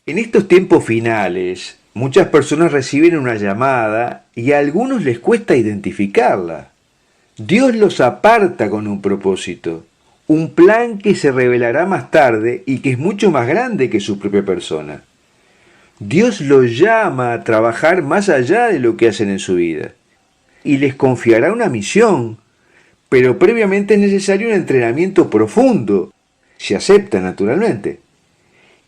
En estos tiempos finales, muchas personas reciben una llamada y a algunos les cuesta identificarla. Dios los aparta con un propósito, un plan que se revelará más tarde y que es mucho más grande que su propia persona. Dios los llama a trabajar más allá de lo que hacen en su vida y les confiará una misión, pero previamente es necesario un entrenamiento profundo, si acepta naturalmente.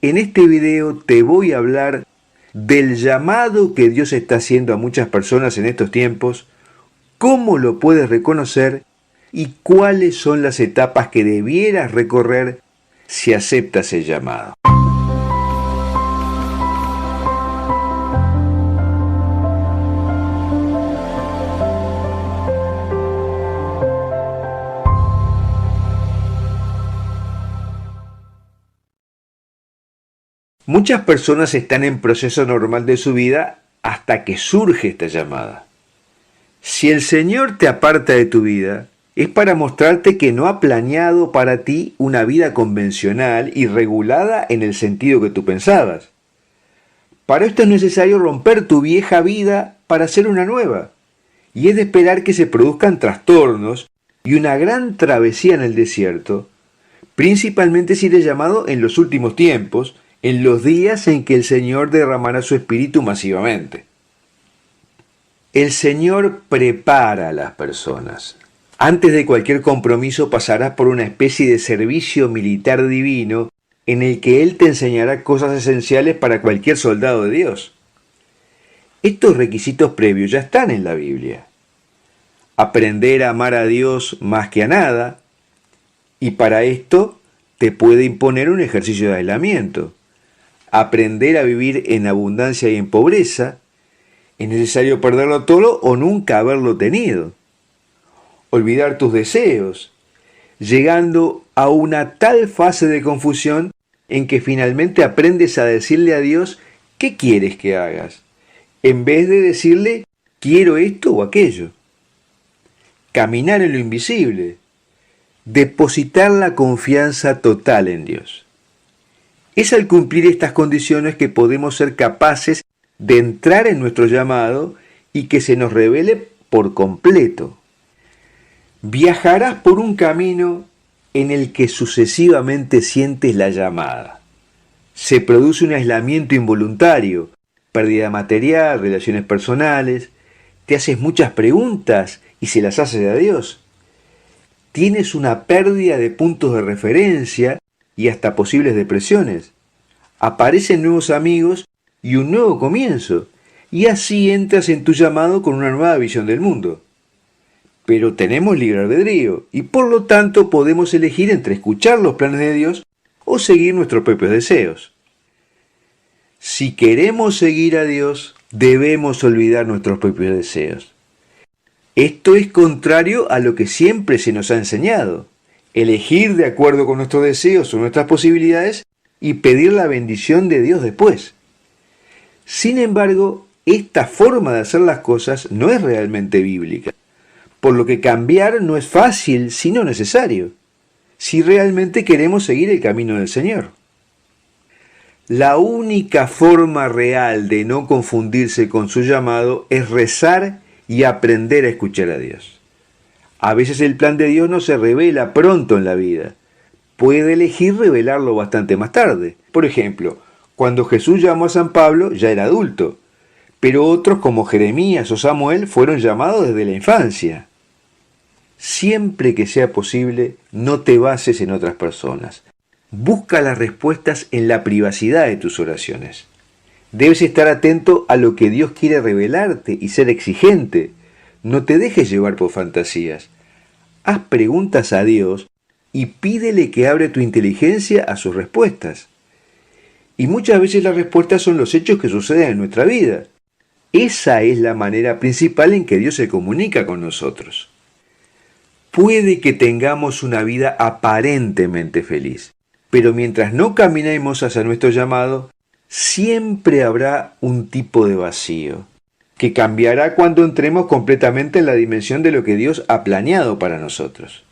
En este video te voy a hablar del llamado que Dios está haciendo a muchas personas en estos tiempos, cómo lo puedes reconocer y cuáles son las etapas que debieras recorrer si aceptas el llamado. Muchas personas están en proceso normal de su vida hasta que surge esta llamada. Si el Señor te aparta de tu vida, es para mostrarte que no ha planeado para ti una vida convencional y regulada en el sentido que tú pensabas. Para esto es necesario romper tu vieja vida para hacer una nueva. Y es de esperar que se produzcan trastornos y una gran travesía en el desierto, principalmente si eres llamado en los últimos tiempos, en los días en que el Señor derramará su espíritu masivamente. El Señor prepara a las personas. Antes de cualquier compromiso pasarás por una especie de servicio militar divino en el que Él te enseñará cosas esenciales para cualquier soldado de Dios. Estos requisitos previos ya están en la Biblia. Aprender a amar a Dios más que a nada, y para esto te puede imponer un ejercicio de aislamiento. Aprender a vivir en abundancia y en pobreza, es necesario perderlo todo o nunca haberlo tenido. Olvidar tus deseos, llegando a una tal fase de confusión en que finalmente aprendes a decirle a Dios qué quieres que hagas, en vez de decirle quiero esto o aquello. Caminar en lo invisible, depositar la confianza total en Dios. Es al cumplir estas condiciones que podemos ser capaces de entrar en nuestro llamado y que se nos revele por completo. Viajarás por un camino en el que sucesivamente sientes la llamada. Se produce un aislamiento involuntario, pérdida material, relaciones personales, te haces muchas preguntas y se las haces a Dios. Tienes una pérdida de puntos de referencia y hasta posibles depresiones. Aparecen nuevos amigos y un nuevo comienzo, y así entras en tu llamado con una nueva visión del mundo. Pero tenemos libre albedrío, y por lo tanto podemos elegir entre escuchar los planes de Dios o seguir nuestros propios deseos. Si queremos seguir a Dios, debemos olvidar nuestros propios deseos. Esto es contrario a lo que siempre se nos ha enseñado. Elegir de acuerdo con nuestros deseos o nuestras posibilidades y pedir la bendición de Dios después. Sin embargo, esta forma de hacer las cosas no es realmente bíblica, por lo que cambiar no es fácil, sino necesario, si realmente queremos seguir el camino del Señor. La única forma real de no confundirse con su llamado es rezar y aprender a escuchar a Dios. A veces el plan de Dios no se revela pronto en la vida. Puede elegir revelarlo bastante más tarde. Por ejemplo, cuando Jesús llamó a San Pablo ya era adulto, pero otros como Jeremías o Samuel fueron llamados desde la infancia. Siempre que sea posible, no te bases en otras personas. Busca las respuestas en la privacidad de tus oraciones. Debes estar atento a lo que Dios quiere revelarte y ser exigente. No te dejes llevar por fantasías. Haz preguntas a Dios y pídele que abra tu inteligencia a sus respuestas. Y muchas veces las respuestas son los hechos que suceden en nuestra vida. Esa es la manera principal en que Dios se comunica con nosotros. Puede que tengamos una vida aparentemente feliz, pero mientras no caminemos hacia nuestro llamado, siempre habrá un tipo de vacío, que cambiará cuando entremos completamente en la dimensión de lo que Dios ha planeado para nosotros.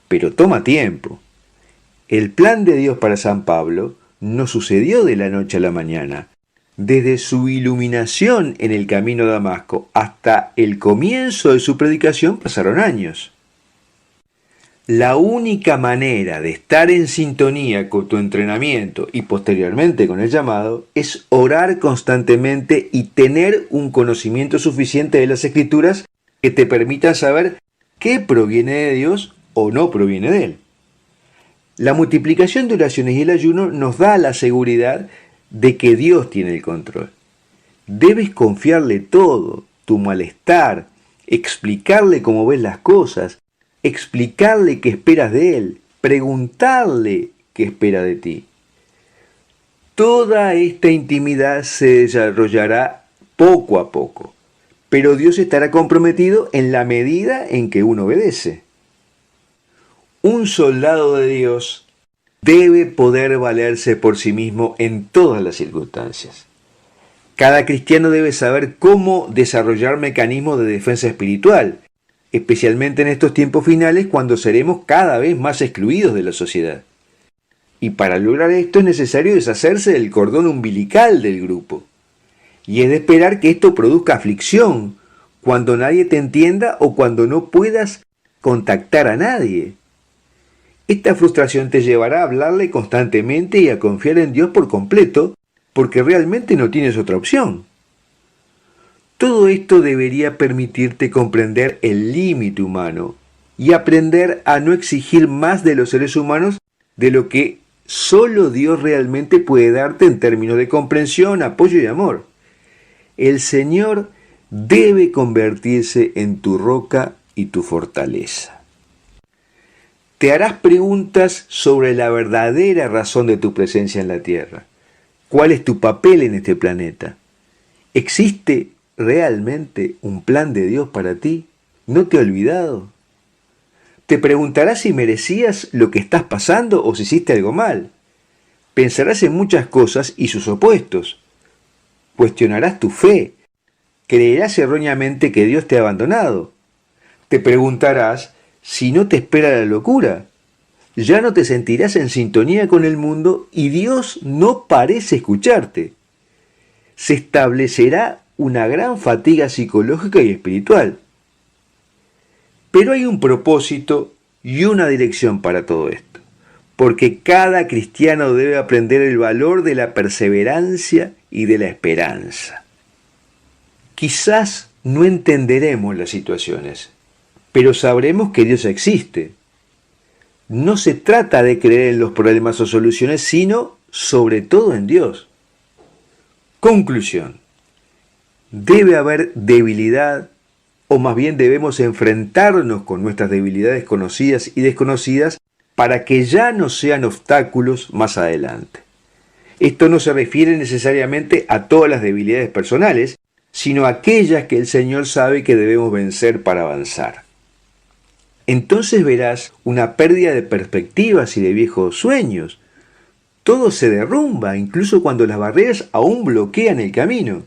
Pero toma tiempo. El plan de Dios para San Pablo no sucedió de la noche a la mañana. Desde su iluminación en el camino a Damasco hasta el comienzo de su predicación pasaron años. La única manera de estar en sintonía con tu entrenamiento y posteriormente con el llamado es orar constantemente y tener un conocimiento suficiente de las Escrituras que te permitan saber qué proviene de Dios o no proviene de Él. La multiplicación de oraciones y el ayuno nos da la seguridad de que Dios tiene el control. Debes confiarle todo, tu malestar, explicarle cómo ves las cosas, explicarle qué esperas de Él, preguntarle qué espera de ti. Toda esta intimidad se desarrollará poco a poco, pero Dios estará comprometido en la medida en que uno obedece. Un soldado de Dios debe poder valerse por sí mismo en todas las circunstancias. Cada cristiano debe saber cómo desarrollar mecanismos de defensa espiritual, especialmente en estos tiempos finales cuando seremos cada vez más excluidos de la sociedad. Y para lograr esto es necesario deshacerse del cordón umbilical del grupo. Y es de esperar que esto produzca aflicción, cuando nadie te entienda o cuando no puedas contactar a nadie. Esta frustración te llevará a hablarle constantemente y a confiar en Dios por completo, porque realmente no tienes otra opción. Todo esto debería permitirte comprender el límite humano y aprender a no exigir más de los seres humanos de lo que solo Dios realmente puede darte en términos de comprensión, apoyo y amor. El Señor debe convertirse en tu roca y tu fortaleza. Te harás preguntas sobre la verdadera razón de tu presencia en la tierra. ¿Cuál es tu papel en este planeta? ¿Existe realmente un plan de Dios para ti? ¿No te ha olvidado? Te preguntarás si merecías lo que estás pasando o si hiciste algo mal. Pensarás en muchas cosas y sus opuestos. Cuestionarás tu fe. Creerás erróneamente que Dios te ha abandonado. Te preguntarás si no te espera la locura. Ya no te sentirás en sintonía con el mundo y Dios no parece escucharte. Se establecerá una gran fatiga psicológica y espiritual. Pero hay un propósito y una dirección para todo esto, porque cada cristiano debe aprender el valor de la perseverancia y de la esperanza. Quizás no entenderemos las situaciones, pero sabremos que Dios existe. No se trata de creer en los problemas o soluciones, sino sobre todo en Dios. Conclusión. Debe haber debilidad, o más bien debemos enfrentarnos con nuestras debilidades conocidas y desconocidas para que ya no sean obstáculos más adelante. Esto no se refiere necesariamente a todas las debilidades personales, sino a aquellas que el Señor sabe que debemos vencer para avanzar. Entonces verás una pérdida de perspectivas y de viejos sueños. Todo se derrumba, incluso cuando las barreras aún bloquean el camino.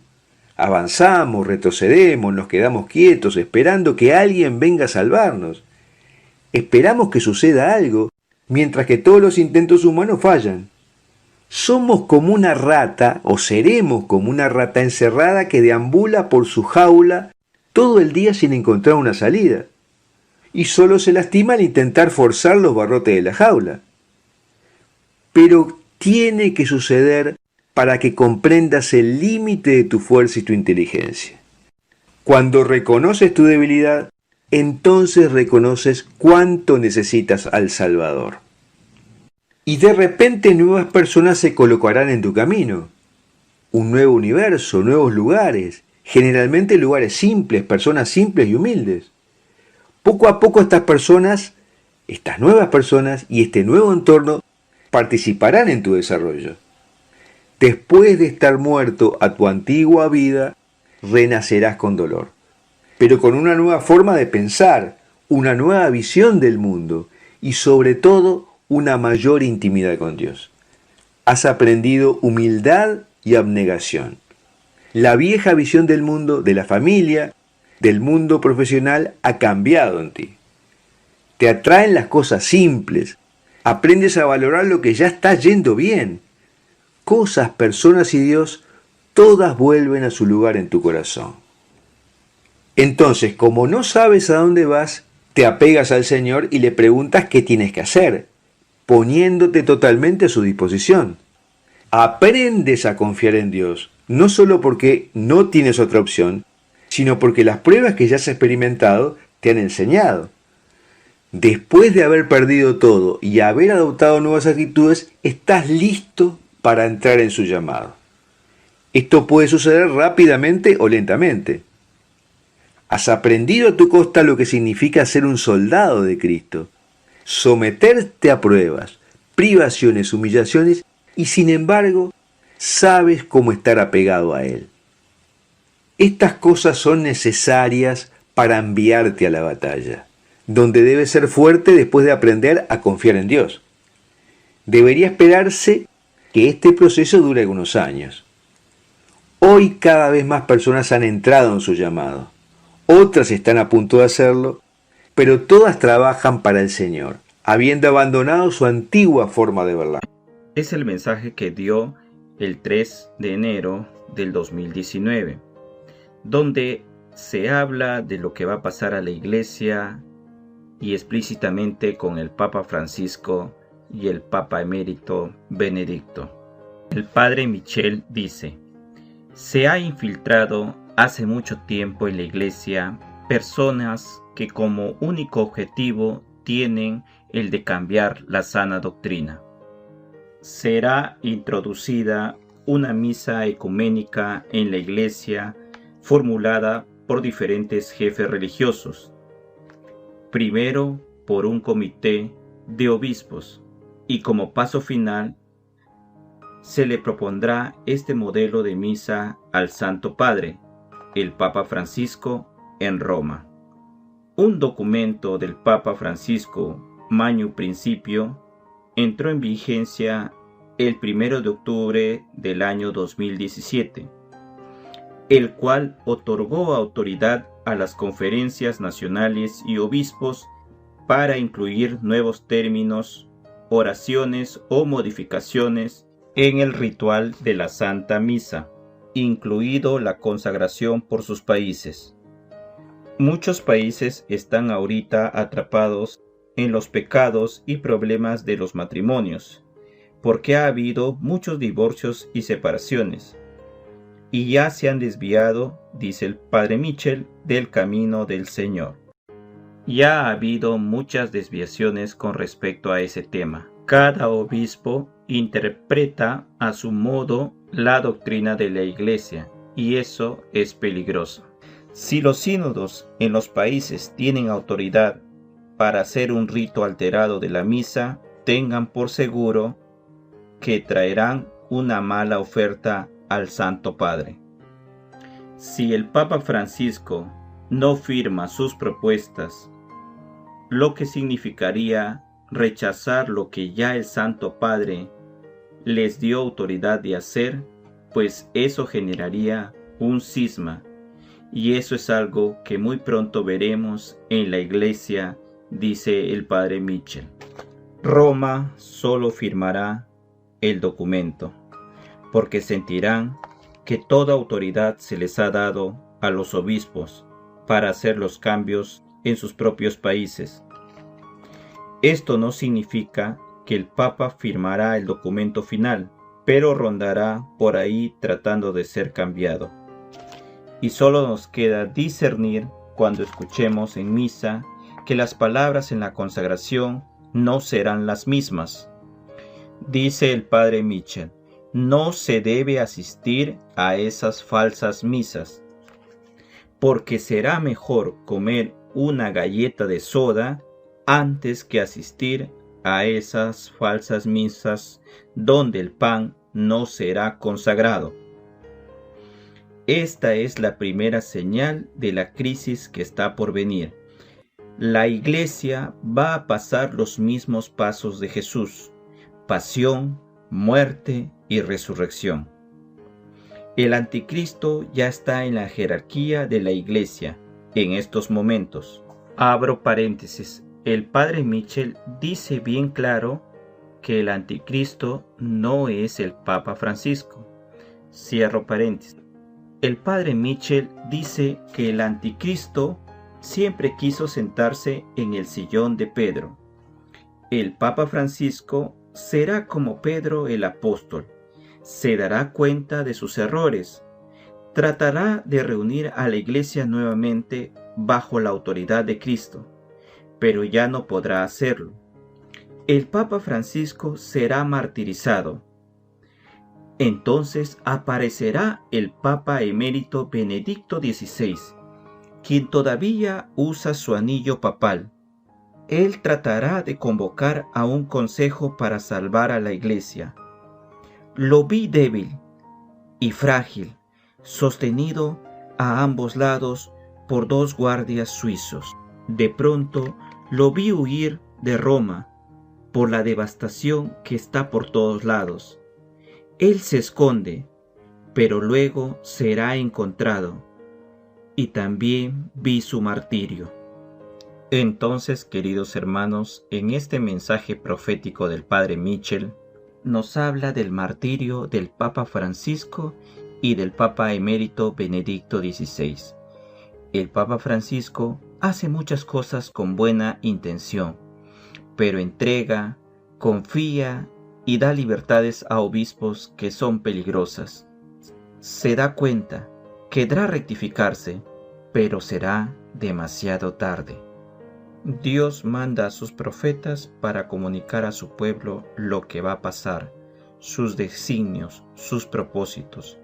Avanzamos, retrocedemos, nos quedamos quietos esperando que alguien venga a salvarnos. Esperamos que suceda algo, mientras que todos los intentos humanos fallan. Somos como una rata, o seremos como una rata encerrada que deambula por su jaula todo el día sin encontrar una salida. Y solo se lastima al intentar forzar los barrotes de la jaula. Pero tiene que suceder para que comprendas el límite de tu fuerza y tu inteligencia. Cuando reconoces tu debilidad, entonces reconoces cuánto necesitas al Salvador. Y de repente nuevas personas se colocarán en tu camino. Un nuevo universo, nuevos lugares, generalmente lugares simples, personas simples y humildes. Poco a poco estas nuevas personas y este nuevo entorno participarán en tu desarrollo. Después de estar muerto a tu antigua vida, renacerás con dolor, pero con una nueva forma de pensar, una nueva visión del mundo y sobre todo una mayor intimidad con Dios. Has aprendido humildad y abnegación. La vieja visión del mundo, de la familia, del mundo profesional ha cambiado en ti. Te atraen las cosas simples. Aprendes a valorar lo que ya está yendo bien. cosas, personas y Dios, todas vuelven a su lugar en tu corazón. Entonces, como no sabes a dónde vas, te apegas al Señor y le preguntas qué tienes que hacer, poniéndote totalmente a su disposición. Aprendes a confiar en Dios, no solo porque no tienes otra opción, sino porque las pruebas que ya has experimentado te han enseñado. Después de haber perdido todo y haber adoptado nuevas actitudes, estás listo para entrar en su llamado. Esto puede suceder rápidamente o lentamente. Has aprendido a tu costa lo que significa ser un soldado de Cristo, someterte a pruebas, privaciones, humillaciones, y sin embargo, sabes cómo estar apegado a Él. Estas cosas son necesarias para enviarte a la batalla, donde debes ser fuerte después de aprender a confiar en Dios. Debería esperarse que este proceso dure algunos años. Hoy cada vez más personas han entrado en su llamado. Otras están a punto de hacerlo, pero todas trabajan para el Señor, habiendo abandonado su antigua forma de verla. Es el mensaje que dio el 3 de enero del 2019, donde se habla de lo que va a pasar a la Iglesia y explícitamente con el Papa Francisco y el Papa Emérito Benedicto. El Padre Michel dice: se ha infiltrado hace mucho tiempo en la Iglesia personas que como único objetivo tienen el de cambiar la sana doctrina. Será introducida una misa ecuménica en la Iglesia formulada por diferentes jefes religiosos, primero por un comité de obispos, y como paso final se le propondrá este modelo de misa al Santo Padre, el Papa Francisco, en Roma. Un documento del Papa Francisco, Magnum Principio, entró en vigencia el 1 de octubre del año 2017, el cual otorgó autoridad a las conferencias nacionales y obispos para incluir nuevos términos, oraciones o modificaciones en el ritual de la Santa Misa, incluido la consagración por sus países. Muchos países están ahorita atrapados en los pecados y problemas de los matrimonios, porque ha habido muchos divorcios y separaciones, y ya se han desviado, dice el Padre Michel, del camino del Señor. Ya ha habido muchas desviaciones con respecto a ese tema. Cada obispo interpreta a su modo la doctrina de la Iglesia, y eso es peligroso. Si los sínodos en los países tienen autoridad para hacer un rito alterado de la misa, tengan por seguro que traerán una mala oferta al Santo Padre. Si el Papa Francisco no firma sus propuestas, lo que significaría rechazar lo que ya el Santo Padre les dio autoridad de hacer, pues eso generaría un cisma, y eso es algo que muy pronto veremos en la Iglesia, dice el Padre Michel. Roma solo firmará el documento, porque sentirán que toda autoridad se les ha dado a los obispos para hacer los cambios en sus propios países. Esto no significa que el Papa firmará el documento final, pero rondará por ahí tratando de ser cambiado. Y solo nos queda discernir cuando escuchemos en misa que las palabras en la consagración no serán las mismas. Dice el Padre Michel: no se debe asistir a esas falsas misas, porque será mejor comer una galleta de soda antes que asistir a esas falsas misas donde el pan no será consagrado. Esta es la primera señal de la crisis que está por venir. La Iglesia va a pasar los mismos pasos de Jesús: pasión, muerte y resurrección. El anticristo ya está en la jerarquía de la Iglesia en estos momentos. Abro paréntesis. El Padre Michel dice bien claro que el anticristo no es el Papa Francisco. Cierro paréntesis. El padre Mitchell dice que el anticristo siempre quiso sentarse en el sillón de Pedro. El Papa Francisco será como Pedro el apóstol. Se dará cuenta de sus errores. Tratará de reunir a la iglesia nuevamente bajo la autoridad de Cristo, pero ya no podrá hacerlo. El Papa Francisco será martirizado. Entonces aparecerá el Papa emérito Benedicto XVI, quien todavía usa su anillo papal. Él tratará de convocar a un consejo para salvar a la iglesia. Lo vi débil y frágil, sostenido a ambos lados por 2 guardias suizos. De pronto lo vi huir de Roma por la devastación que está por todos lados. Él se esconde, pero luego será encontrado. Y también vi su martirio. Entonces, queridos hermanos, en este mensaje profético del padre Mitchell, nos habla del martirio del Papa Francisco y del Papa emérito Benedicto XVI. El Papa Francisco hace muchas cosas con buena intención, pero entrega, confía y da libertades a obispos que son peligrosas. Se da cuenta, querrá rectificarse, pero será demasiado tarde. Dios manda a sus profetas para comunicar a su pueblo lo que va a pasar, sus designios, sus propósitos.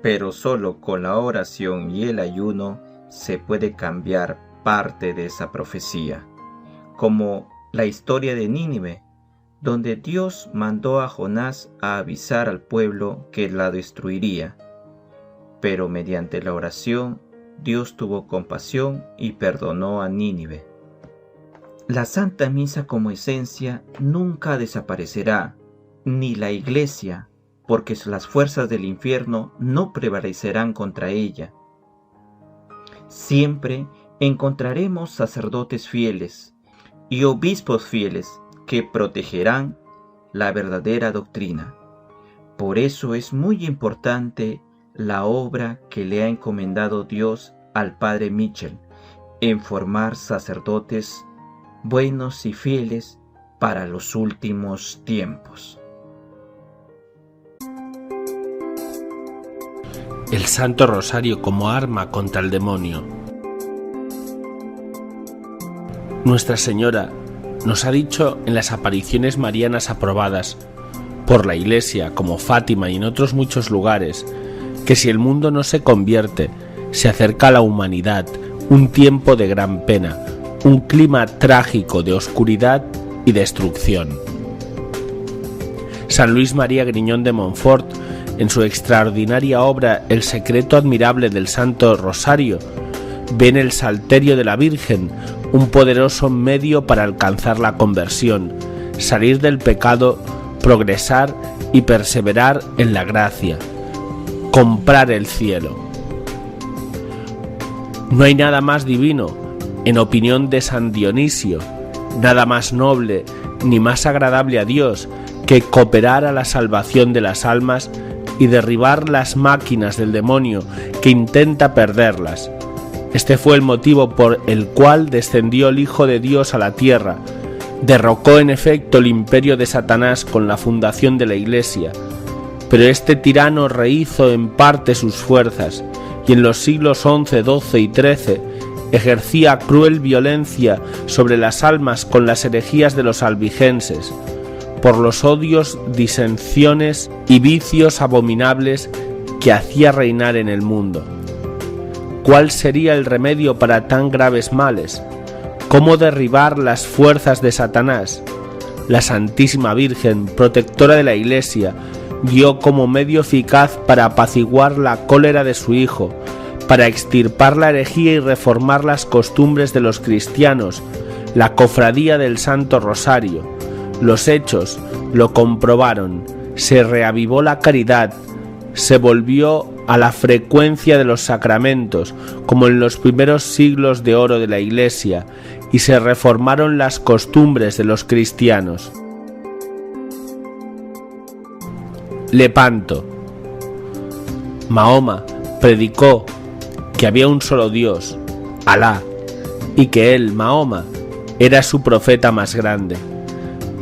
Pero solo con la oración y el ayuno se puede cambiar parte de esa profecía, como la historia de Nínive, donde Dios mandó a Jonás a avisar al pueblo que la destruiría. Pero mediante la oración, Dios tuvo compasión y perdonó a Nínive. La Santa Misa como esencia nunca desaparecerá, ni la Iglesia, porque las fuerzas del infierno no prevalecerán contra ella. Siempre encontraremos sacerdotes fieles y obispos fieles que protegerán la verdadera doctrina. Por eso es muy importante la obra que le ha encomendado Dios al padre Mitchell en formar sacerdotes buenos y fieles para los últimos tiempos. El Santo Rosario como arma contra el demonio. Nuestra Señora nos ha dicho en las apariciones marianas aprobadas por la Iglesia, como Fátima y en otros muchos lugares, que si el mundo no se convierte, se acerca a la humanidad un tiempo de gran pena, un clima trágico de oscuridad y destrucción. San Luis María Griñón de Montfort, en su extraordinaria obra El secreto admirable del Santo Rosario, ve en el Salterio de la Virgen un poderoso medio para alcanzar la conversión, salir del pecado, progresar y perseverar en la gracia, comprar el cielo. No hay nada más divino, en opinión de San Dionisio, nada más noble ni más agradable a Dios que cooperar a la salvación de las almas y derribar las máquinas del demonio que intenta perderlas. Este fue el motivo por el cual descendió el Hijo de Dios a la tierra. Derrocó en efecto el imperio de Satanás con la fundación de la Iglesia, pero este tirano rehizo en parte sus fuerzas y en los siglos XI, XII y XIII ejercía cruel violencia sobre las almas con las herejías de los albigenses, por los odios, disensiones y vicios abominables que hacía reinar en el mundo. ¿Cuál sería el remedio para tan graves males? ¿Cómo derribar las fuerzas de Satanás? La Santísima Virgen, protectora de la Iglesia, dio como medio eficaz para apaciguar la cólera de su Hijo, para extirpar la herejía y reformar las costumbres de los cristianos, la cofradía del Santo Rosario. Los hechos lo comprobaron, se reavivó la caridad, se volvió a la frecuencia de los sacramentos, como en los primeros siglos de oro de la Iglesia, y se reformaron las costumbres de los cristianos. Lepanto. Mahoma predicó que había un solo Dios, Alá, y que él, Mahoma, era su profeta más grande.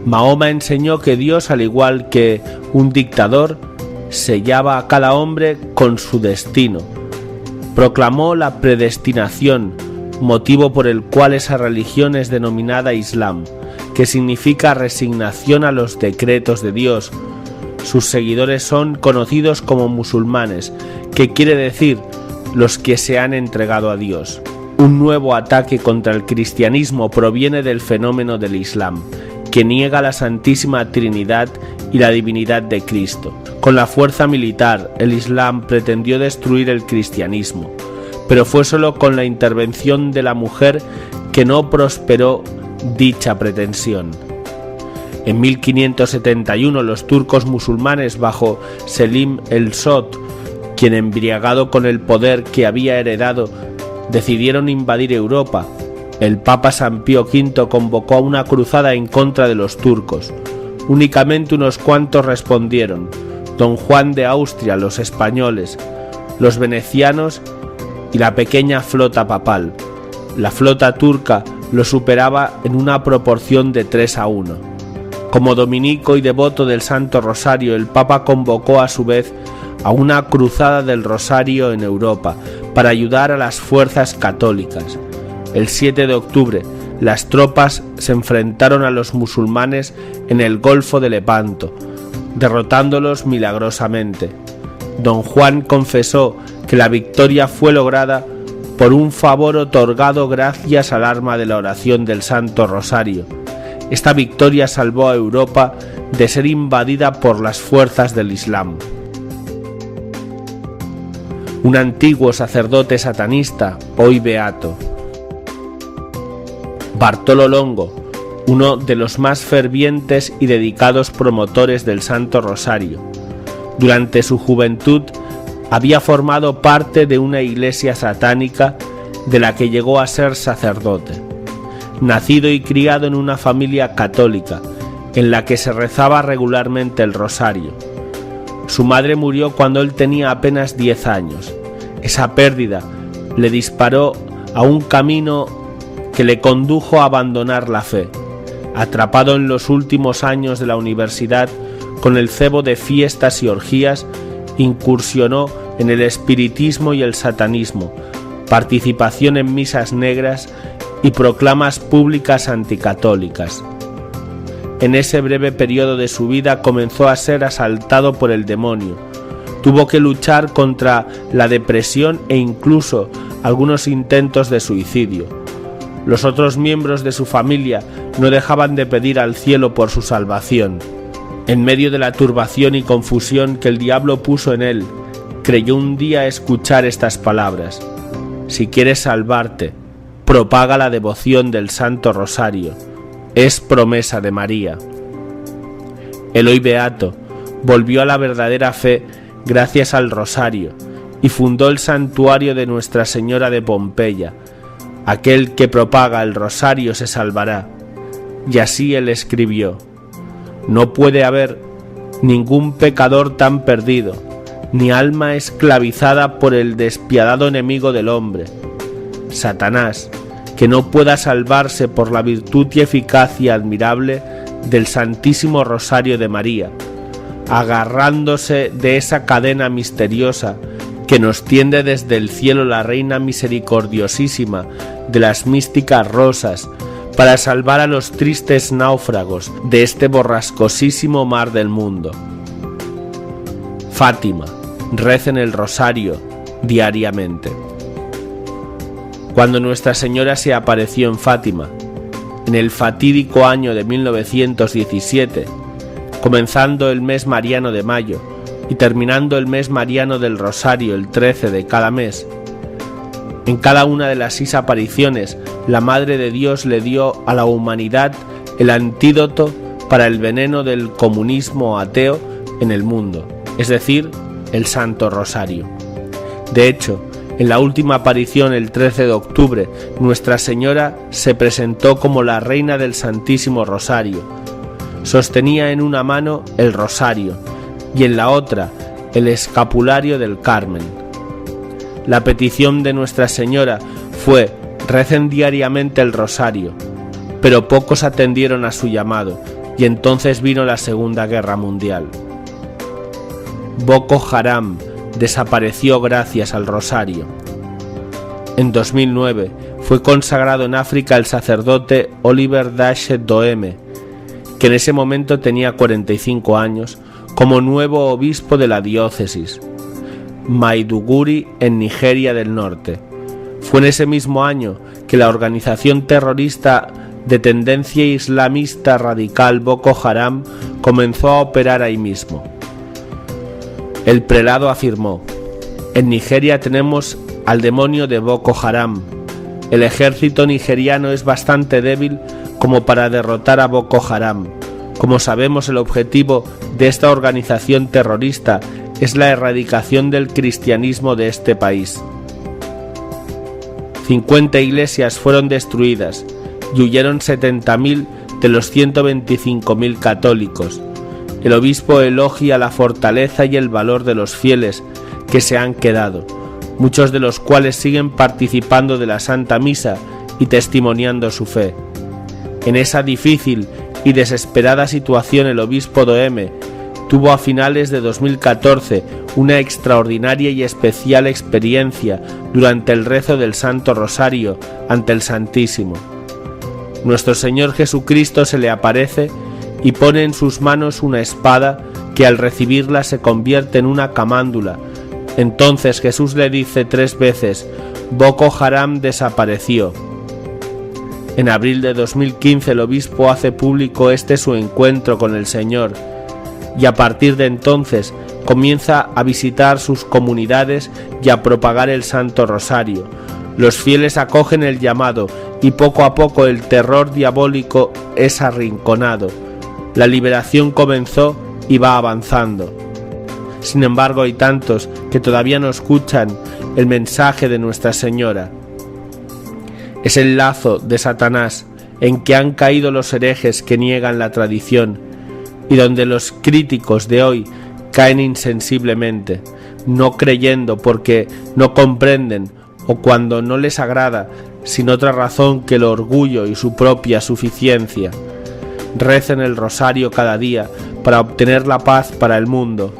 Mahoma enseñó que Dios, al igual que un dictador, sellaba a cada hombre con su destino. Proclamó la predestinación, motivo por el cual esa religión es denominada Islam, que significa resignación a los decretos de Dios. Sus seguidores son conocidos como musulmanes, que quiere decir los que se han entregado a Dios. Un nuevo ataque contra el cristianismo proviene del fenómeno del Islam, que niega la Santísima Trinidad y la divinidad de Cristo. Con la fuerza militar, el Islam pretendió destruir el cristianismo, pero fue solo con la intervención de la mujer que no prosperó dicha pretensión. En 1571 los turcos musulmanes bajo Selim el Sot, quien embriagado con el poder que había heredado, decidieron invadir Europa. El Papa San Pío V convocó a una cruzada en contra de los turcos. Únicamente unos cuantos respondieron: Don Juan de Austria, los españoles, los venecianos y la pequeña flota papal. La flota turca lo superaba en una proporción de 3-1. Como dominico y devoto del Santo Rosario, el Papa convocó a su vez a una cruzada del Rosario en Europa para ayudar a las fuerzas católicas. El 7 de octubre, las tropas se enfrentaron a los musulmanes en el Golfo de Lepanto, derrotándolos milagrosamente. Don Juan confesó que la victoria fue lograda por un favor otorgado gracias al arma de la oración del Santo Rosario. Esta victoria salvó a Europa de ser invadida por las fuerzas del Islam. Un antiguo sacerdote satanista, hoy beato. Bartolo Longo, uno de los más fervientes y dedicados promotores del Santo Rosario. Durante su juventud había formado parte de una iglesia satánica de la que llegó a ser sacerdote. Nacido y criado en una familia católica, en la que se rezaba regularmente el rosario. Su madre murió cuando él tenía apenas 10 años. Esa pérdida le disparó a un camino que le condujo a abandonar la fe. Atrapado en los últimos años de la universidad con el cebo de fiestas y orgías, incursionó en el espiritismo y el satanismo, participación en misas negras y proclamas públicas anticatólicas. En ese breve periodo de su vida comenzó a ser asaltado por el demonio. Tuvo que luchar contra la depresión e incluso algunos intentos de suicidio. Los otros miembros de su familia no dejaban de pedir al cielo por su salvación. En medio de la turbación y confusión que el diablo puso en él, creyó un día escuchar estas palabras: si quieres salvarte, propaga la devoción del Santo Rosario, es promesa de María. El hoy beato volvió a la verdadera fe gracias al Rosario y fundó el santuario de Nuestra Señora de Pompeya. Aquel que propaga el Rosario se salvará. Y así él escribió: no puede haber ningún pecador tan perdido, ni alma esclavizada por el despiadado enemigo del hombre, Satanás, que no pueda salvarse por la virtud y eficacia admirable del Santísimo Rosario de María, agarrándose de esa cadena misteriosa que nos tiende desde el cielo la Reina misericordiosísima de las místicas rosas, para salvar a los tristes náufragos de este borrascosísimo mar del mundo. Fátima, recen el rosario diariamente. Cuando Nuestra Señora se apareció en Fátima, en el fatídico año de 1917, comenzando el mes mariano de mayo y terminando el mes mariano del Rosario el 13 de cada mes, en cada una de las 6 apariciones, la Madre de Dios le dio a la humanidad el antídoto para el veneno del comunismo ateo en el mundo, es decir, el Santo Rosario. De hecho, en la última aparición el 13 de octubre, Nuestra Señora se presentó como la Reina del Santísimo Rosario. Sostenía en una mano el rosario y en la otra el escapulario del Carmen. La petición de Nuestra Señora fue: recen diariamente el rosario, pero pocos atendieron a su llamado, y entonces vino la Segunda Guerra Mundial. Boko Haram desapareció gracias al rosario. En 2009 fue consagrado en África el sacerdote Oliver Dashe Doeme, que en ese momento tenía 45 años, como nuevo obispo de la diócesis Maiduguri en Nigeria del Norte. Fue en ese mismo año que la organización terrorista de tendencia islamista radical Boko Haram comenzó a operar ahí mismo. El prelado afirmó: en Nigeria tenemos al demonio de Boko Haram. El ejército nigeriano es bastante débil como para derrotar a Boko Haram. Como sabemos, el objetivo de esta organización terrorista es la erradicación del cristianismo de este país. 50 iglesias fueron destruidas y huyeron 70.000 de los 125.000 católicos. El obispo elogia la fortaleza y el valor de los fieles que se han quedado, muchos de los cuales siguen participando de la Santa Misa y testimoniando su fe. En esa difícil y desesperada situación, el obispo Doeme tuvo a finales de 2014 una extraordinaria y especial experiencia durante el rezo del Santo Rosario ante el Santísimo. Nuestro Señor Jesucristo se le aparece y pone en sus manos una espada que al recibirla se convierte en una camándula. Entonces Jesús le dice 3 veces: Boko Haram desapareció. En abril de 2015 el obispo hace público su encuentro con el Señor, y a partir de entonces comienza a visitar sus comunidades y a propagar el Santo Rosario. Los fieles acogen el llamado y poco a poco el terror diabólico es arrinconado. La liberación comenzó y va avanzando. Sin embargo, hay tantos que todavía no escuchan el mensaje de Nuestra Señora. Es el lazo de Satanás en que han caído los herejes que niegan la tradición, y donde los críticos de hoy caen insensiblemente, no creyendo porque no comprenden o cuando no les agrada, sin otra razón que el orgullo y su propia suficiencia. Recen el rosario cada día para obtener la paz para el mundo.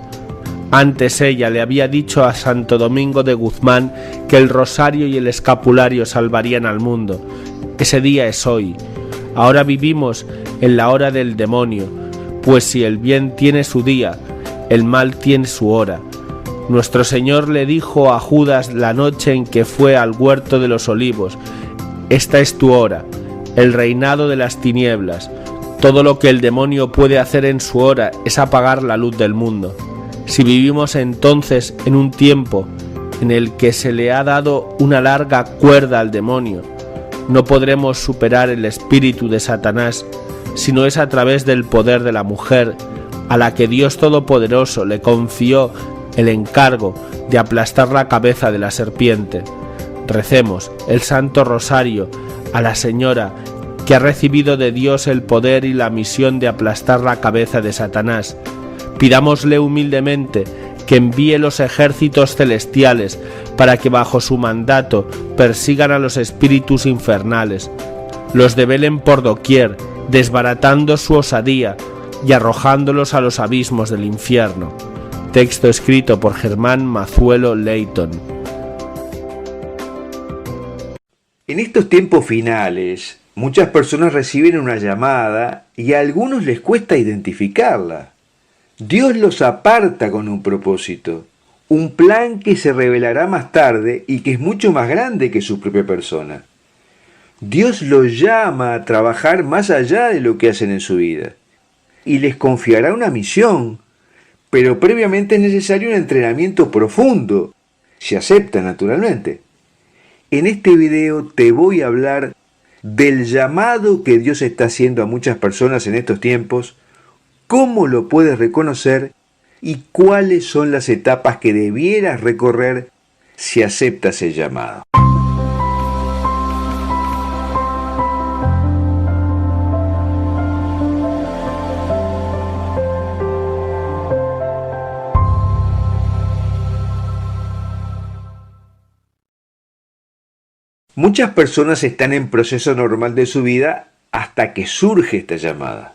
Antes ella le había dicho a Santo Domingo de Guzmán que el rosario y el escapulario salvarían al mundo. Ese día es hoy. Ahora vivimos en la hora del demonio, pues si el bien tiene su día, el mal tiene su hora. Nuestro Señor le dijo a Judas la noche en que fue al huerto de los olivos: esta es tu hora, el reinado de las tinieblas. Todo lo que el demonio puede hacer en su hora es apagar la luz del mundo. Si vivimos entonces en un tiempo en el que se le ha dado una larga cuerda al demonio, no podremos superar el espíritu de Satanás, si no es a través del poder de la mujer, a la que Dios Todopoderoso le confió el encargo de aplastar la cabeza de la serpiente. Recemos el Santo Rosario a la Señora, que ha recibido de Dios el poder y la misión de aplastar la cabeza de Satanás. Pidámosle humildemente que envíe los ejércitos celestiales para que bajo su mandato persigan a los espíritus infernales, los debelen por doquier, desbaratando su osadía y arrojándolos a los abismos del infierno. Texto escrito por Germán Mazuelo Leighton. En estos tiempos finales, muchas personas reciben una llamada y a algunos les cuesta identificarla. Dios los aparta con un propósito, un plan que se revelará más tarde y que es mucho más grande que su propia persona. Dios los llama a trabajar más allá de lo que hacen en su vida y les confiará una misión, pero previamente es necesario un entrenamiento profundo, si acepta naturalmente. En este video te voy a hablar del llamado que Dios está haciendo a muchas personas en estos tiempos, cómo lo puedes reconocer y cuáles son las etapas que debieras recorrer si aceptas el llamado. Muchas personas están en proceso normal de su vida hasta que surge esta llamada.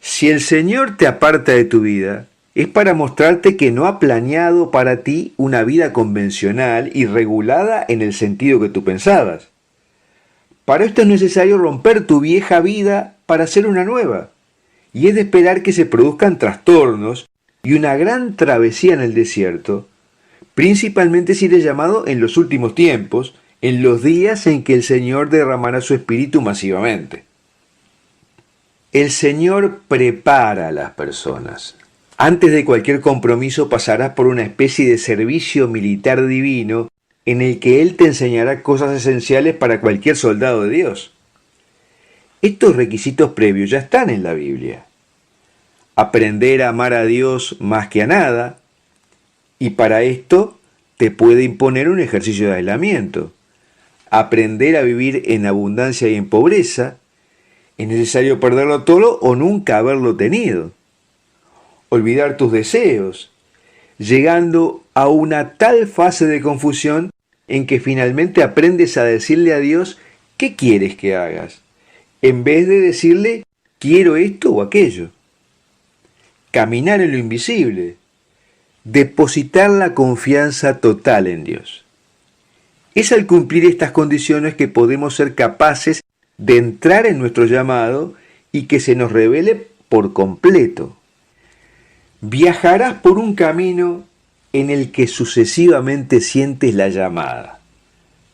Si el Señor te aparta de tu vida, es para mostrarte que no ha planeado para ti una vida convencional y regulada en el sentido que tú pensabas. Para esto es necesario romper tu vieja vida para hacer una nueva, y es de esperar que se produzcan trastornos y una gran travesía en el desierto, principalmente si eres llamado en los últimos tiempos, en los días en que el Señor derramará su espíritu masivamente. El Señor prepara a las personas. Antes de cualquier compromiso pasarás por una especie de servicio militar divino en el que Él te enseñará cosas esenciales para cualquier soldado de Dios. Estos requisitos previos ya están en la Biblia. Aprender a amar a Dios más que a nada, y para esto te puede imponer un ejercicio de aislamiento. Aprender a vivir en abundancia y en pobreza, es necesario perderlo todo o nunca haberlo tenido. Olvidar tus deseos, llegando a una tal fase de confusión en que finalmente aprendes a decirle a Dios qué quieres que hagas, en vez de decirle quiero esto o aquello. Caminar en lo invisible, depositar la confianza total en Dios. Es al cumplir estas condiciones que podemos ser capaces de entrar en nuestro llamado y que se nos revele por completo. Viajarás por un camino en el que sucesivamente sientes la llamada.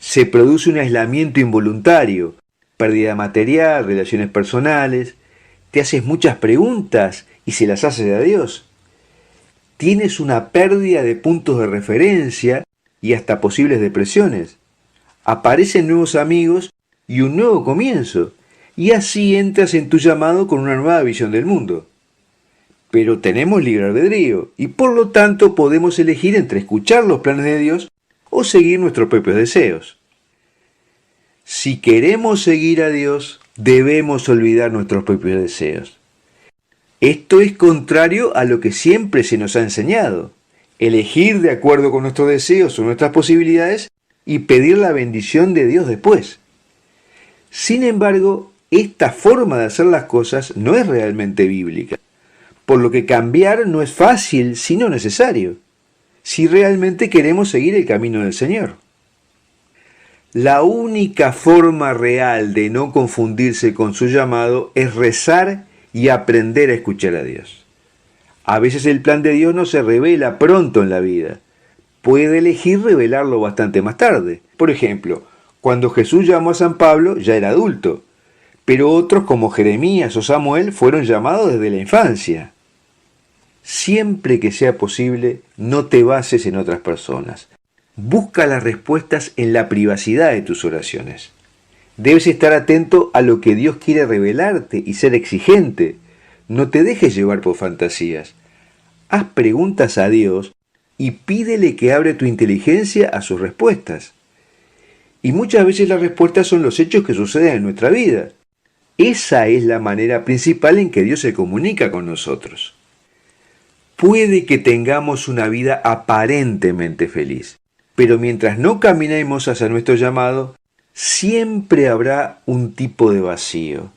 Se produce un aislamiento involuntario, pérdida material, relaciones personales, te haces muchas preguntas y se las haces a Dios. Tienes una pérdida de puntos de referencia y hasta posibles depresiones. Aparecen nuevos amigos y un nuevo comienzo, y así entras en tu llamado con una nueva visión del mundo. Pero tenemos libre albedrío y por lo tanto podemos elegir entre escuchar los planes de Dios o seguir nuestros propios deseos. Si queremos seguir a Dios, debemos olvidar nuestros propios deseos. Esto es contrario a lo que siempre se nos ha enseñado: elegir de acuerdo con nuestros deseos o nuestras posibilidades y pedir la bendición de Dios después. Sin embargo, esta forma de hacer las cosas no es realmente bíblica, por lo que cambiar no es fácil sino necesario, si realmente queremos seguir el camino del Señor. La única forma real de no confundirse con su llamado es rezar y aprender a escuchar a Dios. A veces el plan de Dios no se revela pronto en la vida. Puede elegir revelarlo bastante más tarde. Por ejemplo, cuando Jesús llamó a San Pablo ya era adulto, pero otros como Jeremías o Samuel fueron llamados desde la infancia. Siempre que sea posible, no te bases en otras personas. Busca las respuestas en la privacidad de tus oraciones. Debes estar atento a lo que Dios quiere revelarte y ser exigente. No te dejes llevar por fantasías. Haz preguntas a Dios y pídele que abra tu inteligencia a sus respuestas. Y muchas veces las respuestas son los hechos que suceden en nuestra vida. Esa es la manera principal en que Dios se comunica con nosotros. Puede que tengamos una vida aparentemente feliz, pero mientras no caminemos hacia nuestro llamado, siempre habrá un tipo de vacío,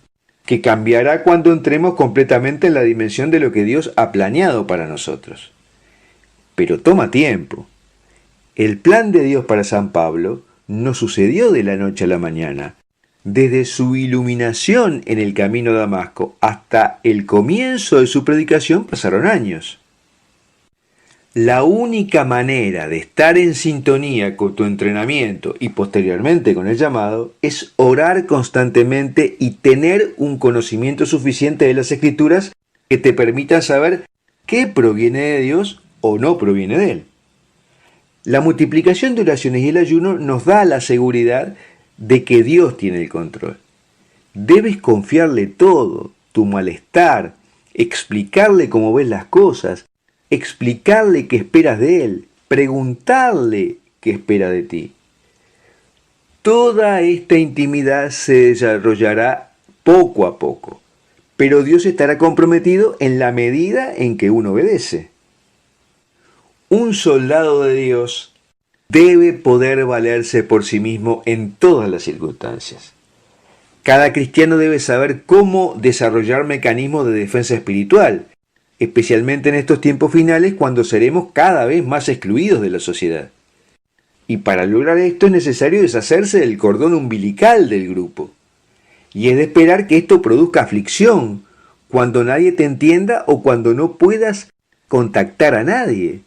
que cambiará cuando entremos completamente en la dimensión de lo que Dios ha planeado para nosotros. Pero toma tiempo. El plan de Dios para San Pablo no sucedió de la noche a la mañana. Desde su iluminación en el camino a Damasco hasta el comienzo de su predicación pasaron años. La única manera de estar en sintonía con tu entrenamiento y posteriormente con el llamado es orar constantemente y tener un conocimiento suficiente de las Escrituras que te permitan saber qué proviene de Dios o no proviene de Él. La multiplicación de oraciones y el ayuno nos da la seguridad de que Dios tiene el control. Debes confiarle todo, tu malestar, explicarle cómo ves las cosas, explicarle qué esperas de Él, preguntarle qué espera de ti. Toda esta intimidad se desarrollará poco a poco, pero Dios estará comprometido en la medida en que uno obedece. Un soldado de Dios debe poder valerse por sí mismo en todas las circunstancias. Cada cristiano debe saber cómo desarrollar mecanismos de defensa espiritual, especialmente en estos tiempos finales cuando seremos cada vez más excluidos de la sociedad. Y para lograr esto es necesario deshacerse del cordón umbilical del grupo. Y es de esperar que esto produzca aflicción cuando nadie te entienda o cuando no puedas contactar a nadie.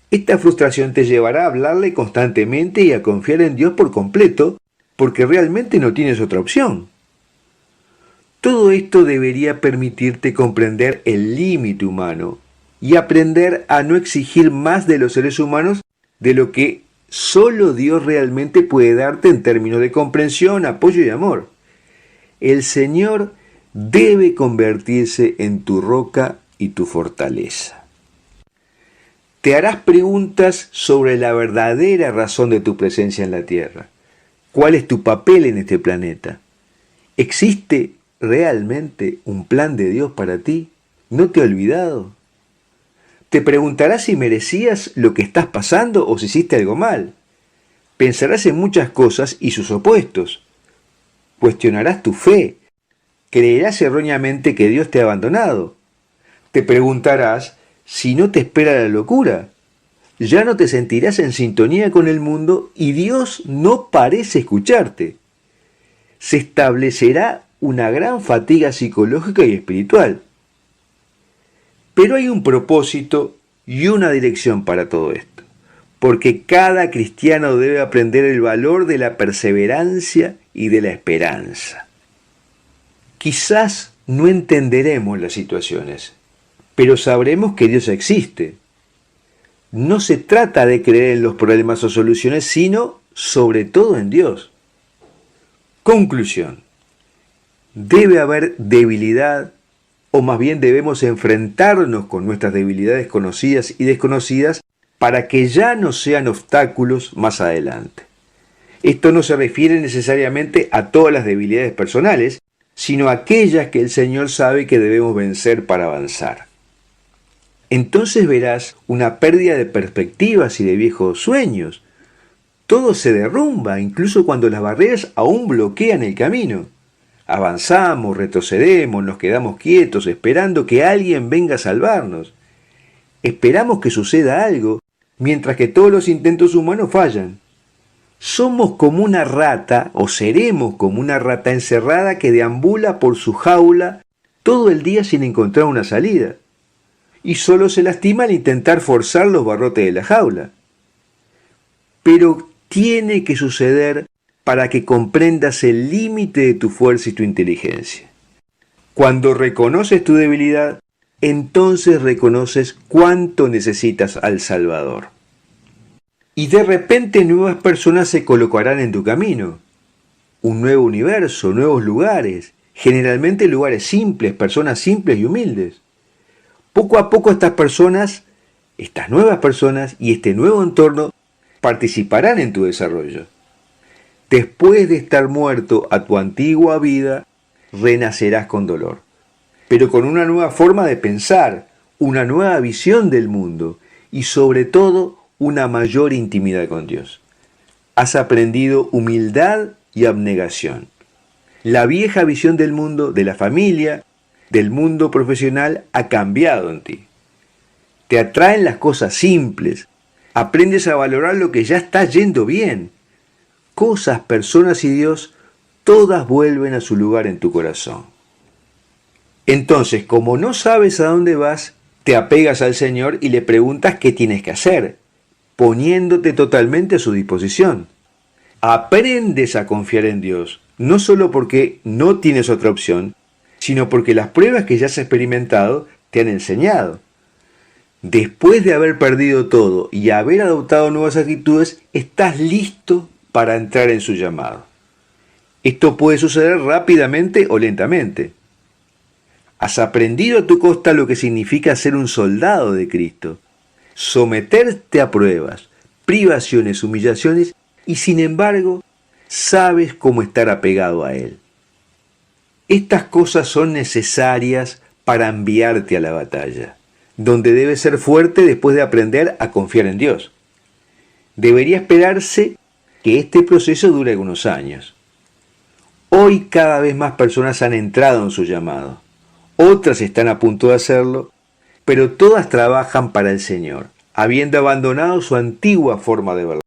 Esta frustración te llevará a hablarle constantemente y a confiar en Dios por completo, porque realmente no tienes otra opción. Todo esto debería permitirte comprender el límite humano y aprender a no exigir más de los seres humanos de lo que solo Dios realmente puede darte en términos de comprensión, apoyo y amor. El Señor debe convertirse en tu roca y tu fortaleza. Te harás preguntas sobre la verdadera razón de tu presencia en la tierra. ¿Cuál es tu papel en este planeta? ¿Existe realmente un plan de Dios para ti? ¿No te ha olvidado? Te preguntarás si merecías lo que estás pasando o si hiciste algo mal. Pensarás en muchas cosas y sus opuestos. Cuestionarás tu fe. Creerás erróneamente que Dios te ha abandonado. Te preguntarás si no te espera la locura. Ya no te sentirás en sintonía con el mundo y Dios no parece escucharte. Se establecerá una gran fatiga psicológica y espiritual. Pero hay un propósito y una dirección para todo esto, porque cada cristiano debe aprender el valor de la perseverancia y de la esperanza. Quizás no entenderemos las situaciones, pero sabremos que Dios existe. No se trata de creer en los problemas o soluciones, sino sobre todo en Dios. Conclusión. Debe haber debilidad, o más bien debemos enfrentarnos con nuestras debilidades conocidas y desconocidas para que ya no sean obstáculos más adelante. Esto no se refiere necesariamente a todas las debilidades personales, sino a aquellas que el Señor sabe que debemos vencer para avanzar. Entonces verás una pérdida de perspectivas y de viejos sueños. Todo se derrumba, incluso cuando las barreras aún bloquean el camino. Avanzamos, retrocedemos, nos quedamos quietos, esperando que alguien venga a salvarnos. Esperamos que suceda algo, mientras que todos los intentos humanos fallan. Somos como una rata, o seremos como una rata encerrada que deambula por su jaula todo el día sin encontrar una salida. Y solo se lastima al intentar forzar los barrotes de la jaula. Pero tiene que suceder para que comprendas el límite de tu fuerza y tu inteligencia. Cuando reconoces tu debilidad, entonces reconoces cuánto necesitas al Salvador. Y de repente nuevas personas se colocarán en tu camino. Un nuevo universo, nuevos lugares, generalmente lugares simples, personas simples y humildes. Poco a poco estas personas, estas nuevas personas y este nuevo entorno participarán en tu desarrollo. Después de estar muerto a tu antigua vida, renacerás con dolor, pero con una nueva forma de pensar, una nueva visión del mundo y sobre todo una mayor intimidad con Dios. Has aprendido humildad y abnegación. La vieja visión del mundo, de la familia, del mundo profesional ha cambiado en ti. Te atraen las cosas simples. Aprendes a valorar lo que ya está yendo bien. Cosas, personas y Dios, todas vuelven a su lugar en tu corazón. Entonces, como no sabes a dónde vas, te apegas al Señor y le preguntas qué tienes que hacer, poniéndote totalmente a su disposición. Aprendes a confiar en Dios, no solo porque no tienes otra opción, sino porque las pruebas que ya has experimentado te han enseñado. Después de haber perdido todo y haber adoptado nuevas actitudes, estás listo para entrar en su llamado. Esto puede suceder rápidamente o lentamente. Has aprendido a tu costa lo que significa ser un soldado de Cristo, someterte a pruebas, privaciones, humillaciones, y sin embargo, sabes cómo estar apegado a Él. Estas cosas son necesarias para enviarte a la batalla, donde debes ser fuerte después de aprender a confiar en Dios. debería esperarse que este proceso dure algunos años. Hoy cada vez más personas han entrado en su llamado. Otras están a punto de hacerlo, pero todas trabajan para el Señor, habiendo abandonado su antigua forma de verlo.